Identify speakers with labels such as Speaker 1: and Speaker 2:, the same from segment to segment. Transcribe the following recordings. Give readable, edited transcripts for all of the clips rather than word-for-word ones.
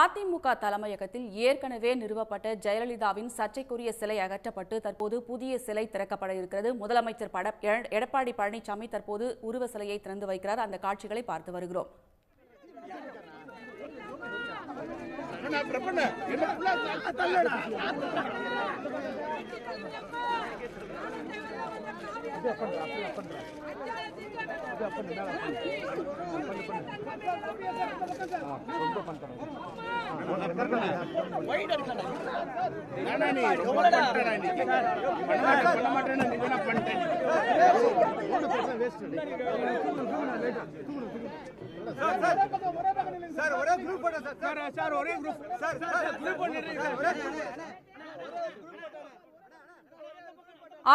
Speaker 1: அதிமுக தலைமையகத்தில் ஏற்கனவே நிறுவப்பட்ட ஜெயலலிதாவின் சர்ச்சைக்குரிய சிலை அகற்றப்பட்டு தற்போது புதிய சிலை திறக்கப்பட இருக்கிறது. முதலமைச்சர் எடப்பாடி பழனிசாமி தற்போது உருவ சிலையை திறந்து வைக்கிறார். அந்த காட்சிகளை பார்த்து வருகிறோம்.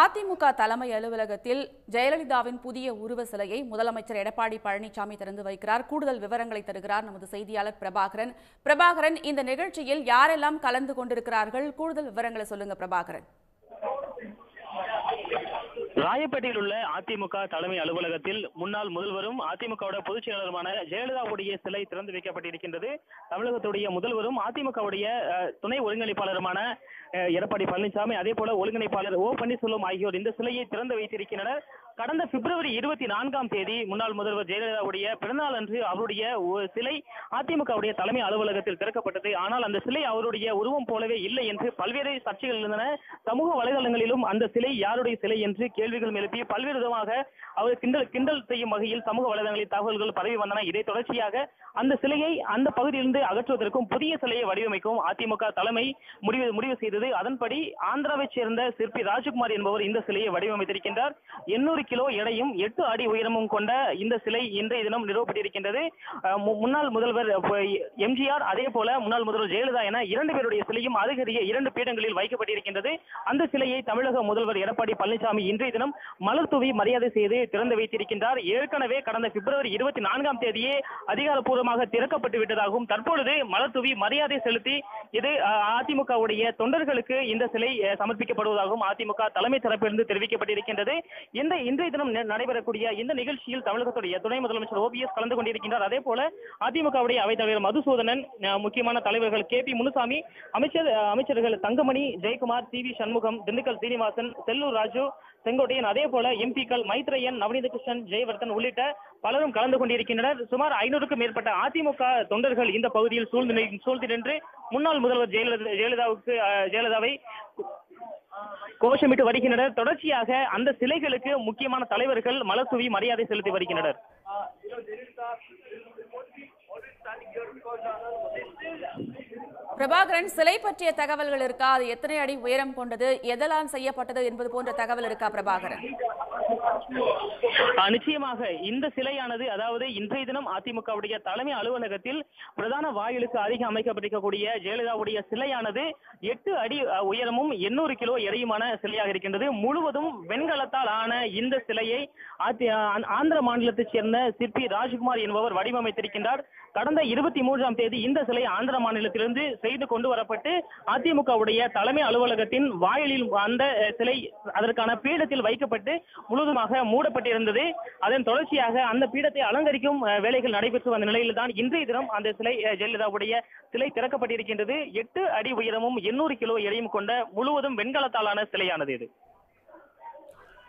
Speaker 1: அதிமுக தலைமை அலுவலகத்தில் ஜெயலலிதாவின் புதிய உருவ சிலையை முதலமைச்சர் எடப்பாடி பழனிசாமி திறந்து வைக்கிறார். கூடுதல் விவரங்களை தருகிறார் நமது செய்தியாளர் பிரபாகரன். இந்த நிகழ்ச்சியில் யாரெல்லாம் கலந்து கொண்டிருக்கிறார்கள்? கூடுதல் விவரங்களை சொல்லுங்க பிரபாகரன்.
Speaker 2: ராயப்பேட்டையில் உள்ள அதிமுக தலைமை அலுவலகத்தில் முன்னாள் முதல்வரும் அதிமுக பொதுச் செயலாளருமான ஜெயலலிதாவுடைய சிலை திறந்து வைக்கப்பட்டிருக்கின்றது. தமிழகத்துடைய முதல்வரும் அதிமுகவுடைய துணை ஒருங்கிணைப்பாளருமான எடப்பாடி பழனிசாமி, அதே போல ஒருங்கிணைப்பாளர் ஓ பன்னீர்செல்வம் ஆகியோர் இந்த சிலையை திறந்து வைத்திருக்கின்றனர். கடந்த பிப்ரவரி 24ஆம் தேதி முன்னாள் முதல்வர் ஜெயலலிதாவுடைய பிறந்தநாள் அன்று அவருடைய சிலை அதிமுகவுடைய தலைமை அலுவலகத்தில் திறக்கப்பட்டது. ஆனால் அந்த சிலை அவருடைய உருவம் போலவே இல்லை என்று பல்வேறு சர்ச்சைகள் இருந்தன. சமூக வலைதளங்களிலும் அந்த சிலை யாருடைய சிலை என்று கேள்விகள் எழுப்பி பல்வேறு விதமாக அவர் கிண்டல் செய்யும் வகையில் சமூக வலைதளங்களில் தகவல்கள் பரவி வந்தன. இதை தொடர்ச்சியாக அந்த சிலையை அந்த பகுதியிலிருந்து அகற்றுவதற்கும் புதிய சிலையை வடிவமைக்கவும் அதிமுக தலைமை முடிவு செய்தது. அதன்படி ஆந்திராவைச் சேர்ந்த சிற்பி ராஜ்குமார் என்பவர் இந்த சிலையை வடிவமைத்திருக்கின்றார். 800 கிலோ எடையும் 8 அடி உயரமும் கொண்ட இந்த சிலை இன்றைய தினம் நிறுவப்பட்டிருக்கின்றது. முன்னாள் முதல்வர் எம்ஜிஆர், அதே போல முன்னாள் முதல்வர் ஜெயலலிதா என 2 பேருடைய சிலையும் அருகருகே 2 பீடங்களில் வைக்கப்பட்டிருக்கின்றது. அந்த சிலையை தமிழக முதல்வர் எடப்பாடி பழனிசாமி இன்றைய தினம் மலர் தூவி மரியாதை செய்து திறந்து வைத்திருக்கின்றார். ஏற்கனவே கடந்த பிப்ரவரி 24ஆம் தேதியே அதிகாரப்பூர்வமாக திறக்கப்பட்டு விட்டதாகவும் தற்பொழுது மலர் தூவி மரியாதை செலுத்தி இது அதிமுகவுடைய தொண்டர்களுக்கு இந்த சிலை சமர்ப்பிக்கப்படுவதாகவும் அதிமுக தலைமை தரப்பிலிருந்து தெரிவிக்கப்பட்டிருக்கின்றது. இன்றைய தினம் நடைபெறக்கூடிய இந்த நிகழ்ச்சியில் தமிழகத்துடைய துணை முதலமைச்சர் ஓபிஎஸ் கலந்து கொண்டிருக்கின்றார். அதே போல அதிமுகவுடைய அவைத்தலைவர் மதுசூதனன், முக்கியமான தலைவர்கள் KP முனுசாமி, அமைச்சர்கள் தங்கமணி, ஜெயக்குமார், TV சண்முகம், திண்டுக்கல் சீனிவாசன், செல்லூர் ராஜு, செங்கோட்டையன், அதே போல எம்பிக்கள் மைத்ரேயன், நவநீத கிருஷ்ணன், ஜெயவர்தன் உள்ளிட்ட பலரும் கலந்து கொண்டிருக்கின்றனர். சுமார் 500க்கும் மேற்பட்ட அதிமுக தொண்டர்கள் இந்த பகுதியில் சூழ்ந்து நின்று முன்னாள் முதல்வர் ஜெயலலிதாவை கோஷமிட்டு வருகின்றனர். தொடர்ச்சியாக அந்த சிலைகளுக்கு முக்கியமான தலைவர்கள் மலர் தூவி மரியாதை செலுத்தி வருகின்றனர்.
Speaker 1: பிரபாகரன், சிலை பற்றிய தகவல்கள் இருக்கா? அது எத்தனை அடி உயரம் கொண்டது, எதெல்லாம் செய்யப்பட்டது என்பது போன்ற தகவல் இருக்கா பிரபாகரன்?
Speaker 2: நிச்சயமாக இந்த சிலையானது, அதாவது இன்றைய தினம் அதிமுகவுடைய தலைமை அலுவலகத்தில் பிரதான வாயிலுக்கு அருகே அமைக்கப்பட்டிருக்கக்கூடிய ஜெயலலிதாவுடைய சிலையானது 8 அடி உயரமும் 800 கிலோ எடையுமான சிலையாக இருக்கின்றது. முழுவதும் வெண்கலத்தால் ஆன இந்த சிலையை ஆந்திர மாநிலத்தைச் சேர்ந்த சிற்பி ராஜ்குமார் என்பவர் வடிவமைத்திருக்கின்றார். கடந்த 23ஆம் தேதி இந்த சிலை ஆந்திர மாநிலத்திலிருந்து செய்து கொண்டு வரப்பட்டு அதிமுகவுடைய தலைமை அலுவலகத்தின் வாயிலில் அந்த சிலை அதற்கான பீடத்தில் வைக்கப்பட்டு முழுவதுமாக மூடப்பட்டிருந்தது. அதன் தொடர்ச்சியாக அந்த பீடத்தை அலங்கரிக்கும் வேலைகள் நடைபெற்று வந்த நிலையில் தான் இன்றைய தினம் அந்த சிலை ஜெயலலிதாவுடைய சிலை திறக்கப்பட்டிருக்கின்றது. 8 அடி உயரமும் 800 கிலோ எடையும் கொண்ட முழுவதும் வெண்கலத்தாலான சிலையானது இது.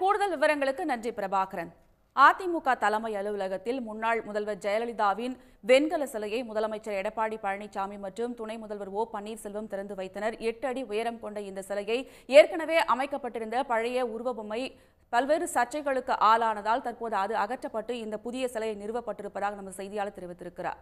Speaker 1: கூடுதல் விவரங்களுக்கு நன்றி பிரபாகரன். அதிமுக தலைமை அலுவலகத்தில் முன்னாள் முதல்வர் ஜெயலலிதாவின் வெண்கல சிலையை முதலமைச்சர் எடப்பாடி பழனிசாமி மற்றும் துணை முதல்வர் ஓ பன்னீர்செல்வம் திறந்து வைத்தனர். 8 அடி உயரம் கொண்ட இந்த சிலையை ஏற்கனவே அமைக்கப்பட்டிருந்த பழைய உருவபொம்மை பல்வேறு சர்ச்சைகளுக்கு ஆளானதால் தற்போது அது அகற்றப்பட்டு இந்த புதிய சிலை நிறுவப்பட்டிருப்பதாக நமது செய்தியாளர் தெரிவித்திருக்கிறார்.